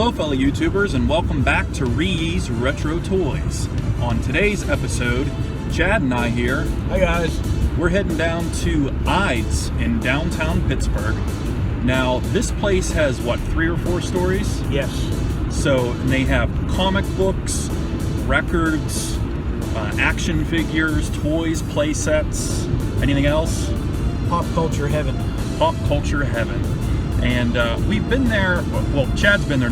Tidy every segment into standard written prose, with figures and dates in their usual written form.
Hello fellow YouTubers and welcome back to ReeYees Retro Toys. On today's episode, Chad and I here. Hi guys. We're heading down to Eide's in downtown Pittsburgh. Now this place has what, 3 or 4 stores? Yes. So they have comic books, records, action figures, toys, play sets, anything else? Pop culture heaven. Pop culture heaven. And we've been there, well, Chad's been there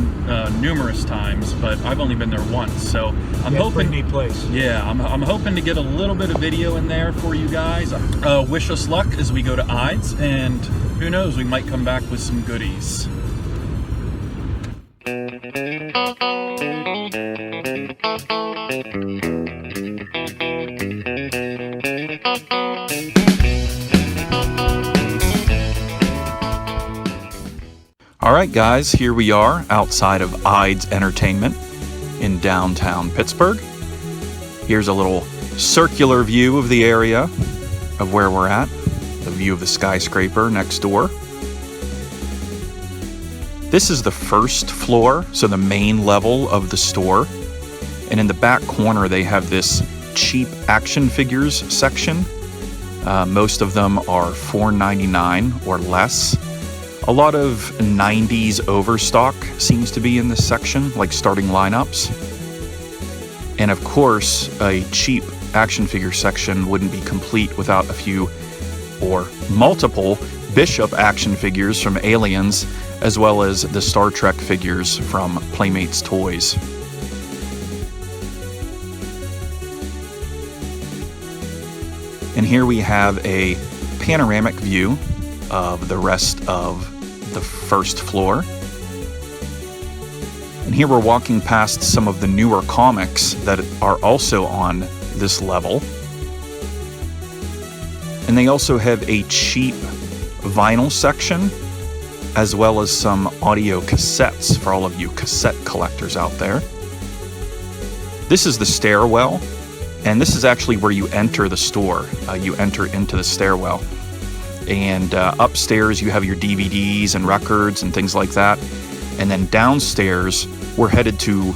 numerous times, but I've only been there once, so I'm hoping... Pretty neat place. Yeah, I'm hoping to get a little bit of video in there for you guys. Wish us luck as we go to Eide's, and who knows, we might come back with some goodies. Alright guys, here we are outside of Eide's Entertainment in downtown Pittsburgh. Here's a little circular view of the area of where we're at. The view of the skyscraper next door. This is the first floor, so the main level of the store. And in the back corner they have this cheap action figures section. Most of them are $4.99 or less. A lot of 90s overstock seems to be in this section, like starting lineups. And of course, a cheap action figure section wouldn't be complete without a few or multiple Bishop action figures from Aliens, as well as the Star Trek figures from Playmates Toys. And here we have a panoramic view of the rest of the first floor. And here we're walking past some of the newer comics that are also on this level. And they also have a cheap vinyl section, as well as some audio cassettes for all of you cassette collectors out there. This is the stairwell, and this is actually where you enter the store. You enter into the stairwell. And upstairs you have your DVDs and records and things like that. And then downstairs we're headed to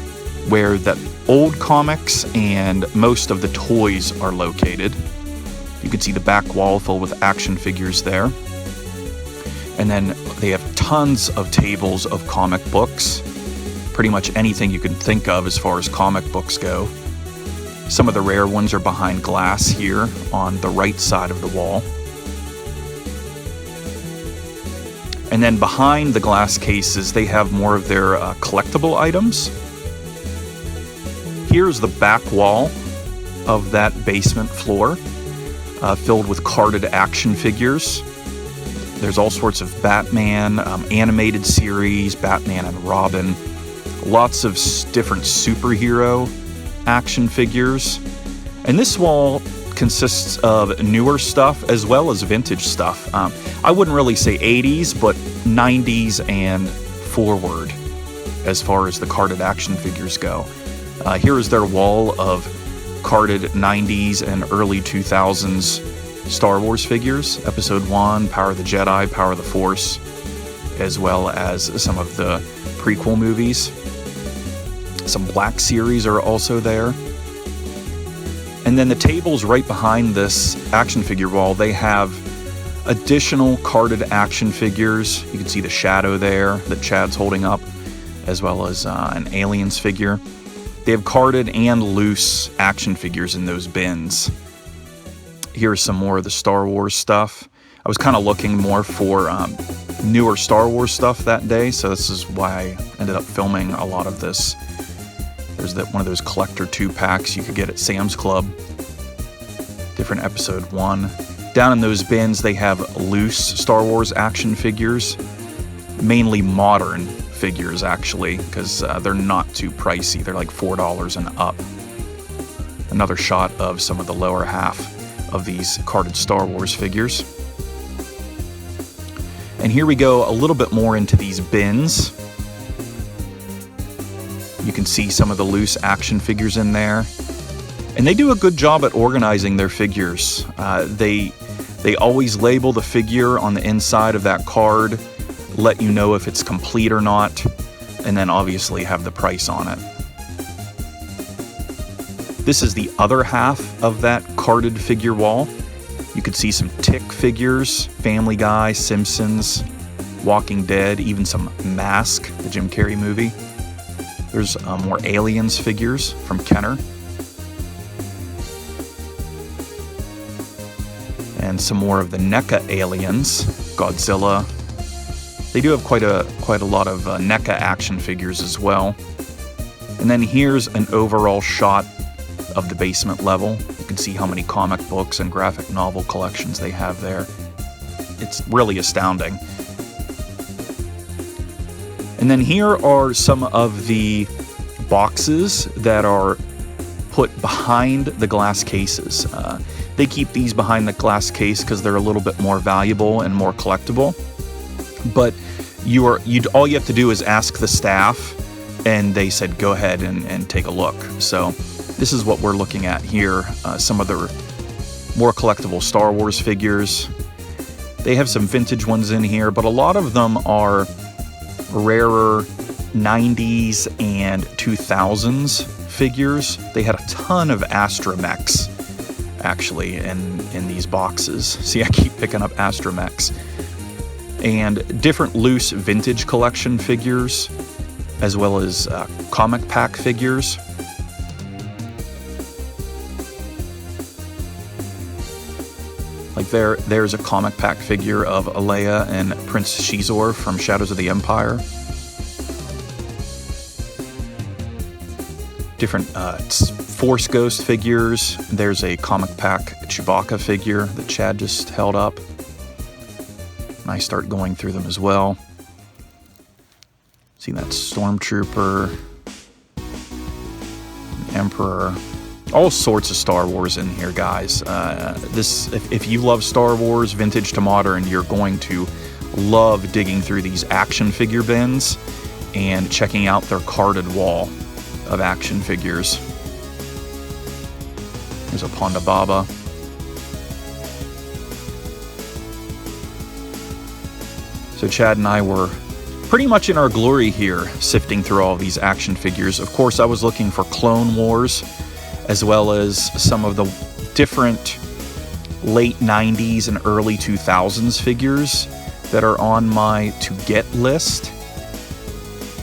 where the old comics and most of the toys are located. You can see the back wall filled with action figures there. And then they have tons of tables of comic books. Pretty much anything you can think of as far as comic books go. Some of the rare ones are behind glass here on the right side of the wall. And then behind the glass cases, they have more of their collectible items. Here's the back wall of that basement floor, filled with carded action figures. There's all sorts of Batman, animated series, Batman and Robin, lots of different superhero action figures. And this wall consists of newer stuff as well as vintage stuff. I wouldn't really say 80s, but 90s and forward as far as the carded action figures go. Here is their wall of carded 90s and early 2000s Star Wars figures. Episode 1, Power of the Jedi, Power of the Force, as well as some of the prequel movies. Some Black Series are also there. And then the tables right behind this action figure wall, they have additional carded action figures. You can see the shadow there that Chad's holding up, as well as an Aliens figure. They have carded and loose action figures in those bins. Here's some more of the Star Wars stuff. I was kind of looking more for newer Star Wars stuff that day, so this is why I ended up filming a lot of this. There's one of those collector 2-packs you could get at Sam's Club. Different episode 1. Down in those bins they have loose Star Wars action figures. Mainly modern figures actually, because they're not too pricey. They're like $4 and up. Another shot of some of the lower half of these carded Star Wars figures. And here we go a little bit more into these bins. You can see some of the loose action figures in there. And they do a good job at organizing their figures. They always label the figure on the inside of that card, let you know if it's complete or not. and then obviously have the price on it. This is the other half of that carded figure wall. You could see some Tick figures, Family Guy, Simpsons, Walking Dead, even some Mask, the Jim Carrey movie. There's more Aliens figures from Kenner. And some more of the NECA aliens, Godzilla. They do have quite a lot of NECA action figures as well. And then here's an overall shot of the basement level. You can see how many comic books and graphic novel collections they have there. It's really astounding. And then here are some of the boxes that are put behind the glass cases. They keep these behind the glass case because they're a little bit more valuable and more collectible. But all you have to do is ask the staff, and they said go ahead and take a look. So this is what we're looking at here. Some of the more collectible Star Wars figures. They have some vintage ones in here, but a lot of them are rarer 90s and 2000s figures. They had a ton of Astromechs actually in these boxes. See, I keep picking up Astromechs. And different loose vintage collection figures, as well as comic pack figures. Like there's a comic pack figure of Leia and Prince Shizor from Shadows of the Empire. Different Force Ghost figures. There's a comic pack Chewbacca figure that Chad just held up. And I start going through them as well. See that Stormtrooper, Emperor, all sorts of Star Wars in here, guys. If you love Star Wars, vintage to modern, you're going to love digging through these action figure bins and checking out their carded wall of action figures. There's a Ponda Baba. So Chad and I were pretty much in our glory here, sifting through all these action figures. Of course, I was looking for Clone Wars, as well as some of the different late 90s and early 2000s figures that are on my to-get list.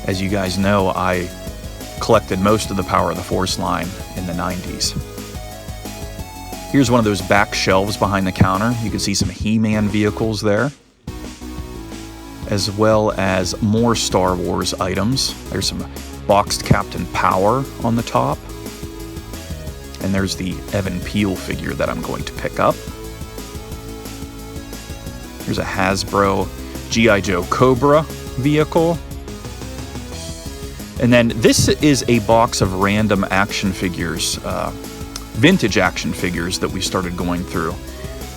As you guys know, I collected most of the Power of the Force line in the 90s. Here's one of those back shelves behind the counter. You can see some He-Man vehicles there, as well as more Star Wars items. There's some boxed Captain Power on the top. And there's the Evan Peel figure that I'm going to pick up. Here's a Hasbro G.I. Joe Cobra vehicle. And then this is a box of random action figures, vintage action figures that we started going through.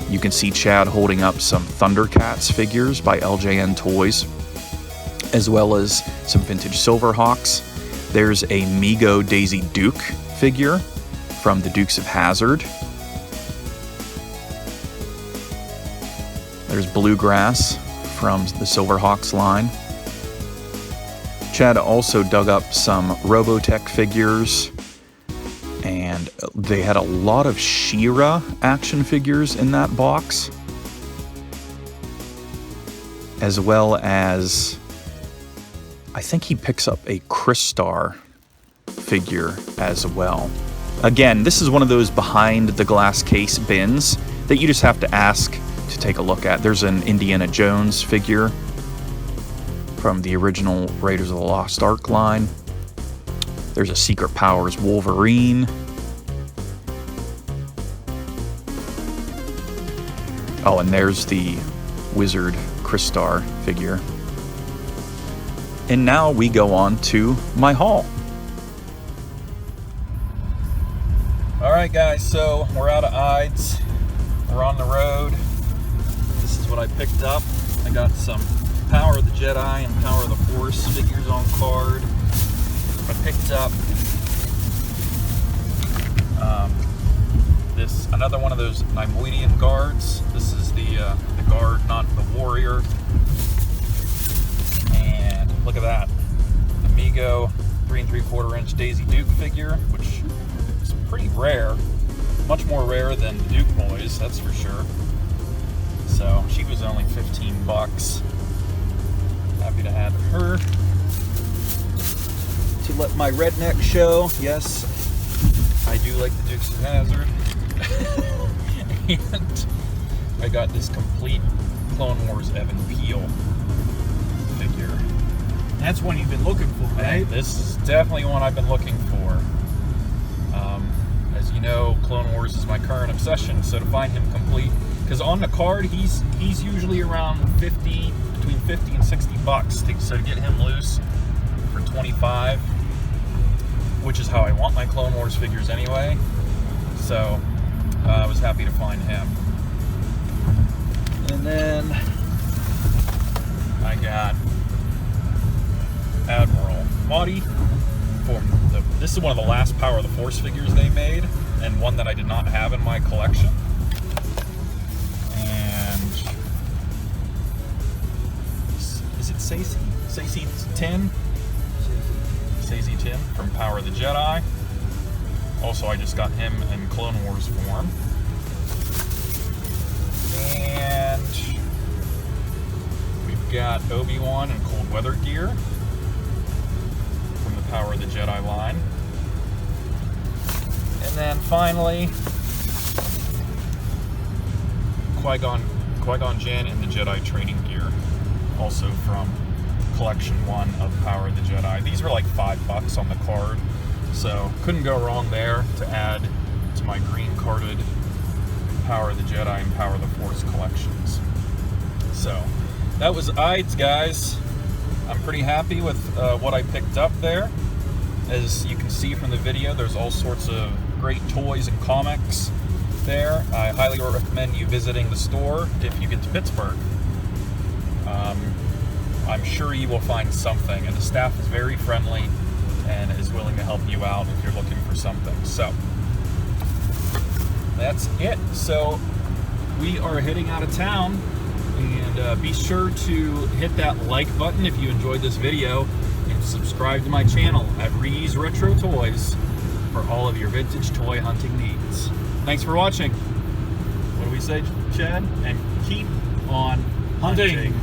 You can see Chad holding up some Thundercats figures by LJN Toys, as well as some vintage Silverhawks. There's a Mego Daisy Duke figure from the Dukes of Hazzard. There's Bluegrass from the Silverhawks line. Chad also dug up some Robotech figures, and they had a lot of She-Ra action figures in that box, as well as I think he picks up a Crystar figure as well. Again, this is one of those behind the glass case bins that you just have to ask to take a look at. There's an Indiana Jones figure from the original Raiders of the Lost Ark line. There's a Secret Powers Wolverine. Oh, and there's the Wizard Crystar figure. And now we go on to my haul. Alright guys, so we're out of Eide's. We're on the road. This is what I picked up. I got some Power of the Jedi and Power of the Force figures on card. I picked up another one of those Neimoidian guards. This is the guard, not the warrior. And look at that. The Amigo 3 3/4 inch Daisy Duke figure, which is pretty rare. Much more rare than the Duke Boys, that's for sure. So she was only 15 bucks. Happy to have her. To let my redneck show, yes, I do like the Dukes of Hazzard. And I got this complete Clone Wars Evan Peel figure. That's one you've been looking for, right? This is definitely one I've been looking for. As you know, Clone Wars is my current obsession, so to find him complete, because on the card he's usually around between 50 and 60 bucks. So to get him loose for 25, which is how I want my Clone Wars figures anyway. So I was happy to find him. And then I got Admiral Body. This is one of the last Power of the Force figures they made, and one that I did not have in my collection. And is it Sacy 10? Sacy 10 from Power of the Jedi. Also, I just got him in Clone Wars form. And we've got Obi-Wan in cold weather gear from the Power of the Jedi line. And then finally, Qui-Gon Jinn in the Jedi training gear, also from Collection 1 of Power of the Jedi. These were like $5 on the card, so couldn't go wrong there to add to my green carded Power of the Jedi and Power of the Force collections. So that was Eide's, guys. I'm pretty happy with what I picked up there. As you can see from the video, there's all sorts of great toys and comics there. I highly recommend you visiting the store if you get to Pittsburgh. I'm sure you will find something, and the staff is very friendly and is willing to help you out if you're looking for something. So that's it. So we are heading out of town, and be sure to hit that like button if you enjoyed this video, and subscribe to my channel at ReeYees Retro Toys for all of your vintage toy hunting needs. Thanks for watching. What do we say, Chad? And keep on hunting.